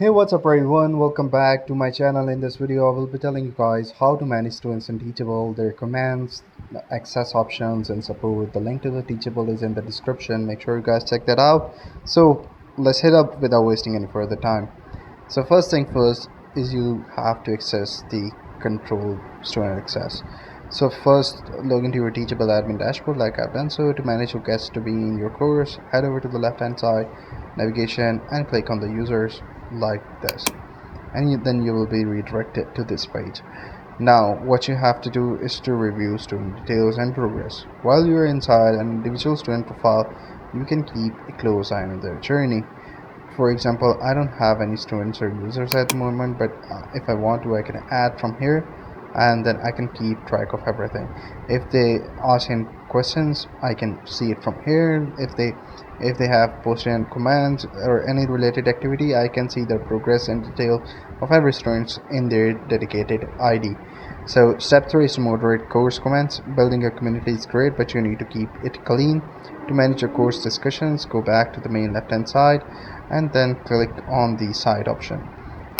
Hey, what's up everyone? Welcome back to my channel. In this video I will be telling you guys how to manage students in Teachable, their commands, access options and support. The link to the Teachable is in the description. Make sure you guys check that out. So let's hit up without wasting any further time. So first thing first is you have to access the control student access. So first log into your Teachable admin dashboard like I've done. So to manage who gets to be in your course, head over to the left hand side, navigation, and click on the users like this, and then you will be redirected to this page. Now what you have to do is to review student details and progress. While you are inside an individual student profile, you can keep a close eye on their journey. For example, I don't have any students or users at the moment, but if I want to, I can add from here, and then I can keep track of everything. If they ask in questions, I can see it from here. If they have posted in commands or any related activity, I can see the progress and detail of every student in their dedicated ID. So step 3 is to moderate course comments. Building a community is great, but you need to keep it clean. To manage your course discussions, go back to the main left hand side and then click on the side option.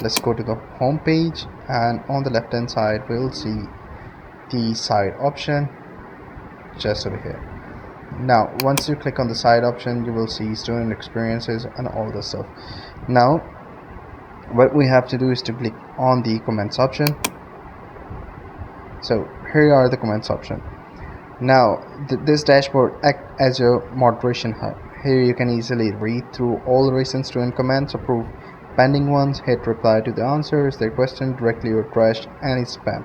Let's go to the home page, and on the left hand side we'll see the side option just over here. Now once you click on the side option, you will see student experiences and all the stuff. Now what we have to do is to click on the comments option. So here are the comments option. Now this dashboard acts as your moderation hub. Here you can easily read through all recent student comments, approve pending ones, hit reply to the answers, their question directly or trash any spam.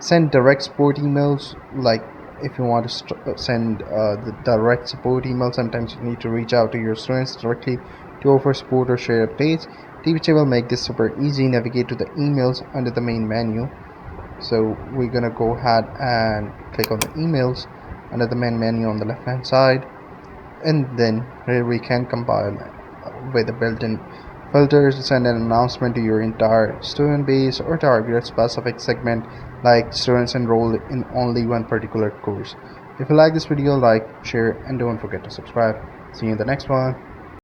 Send direct support emails, like if you want to send the direct support email, sometimes you need to reach out to your students directly to offer support or share updates. Teachable will make this super easy. Navigate to the emails under the main menu. So we're gonna go ahead and click on the emails under the main menu on the left hand side, and then here we can combine with the built-in filters to send an announcement to your entire student base or target a specific segment like students enrolled in only one particular course. If you like this video, like, share, and don't forget to subscribe. See you in the next one.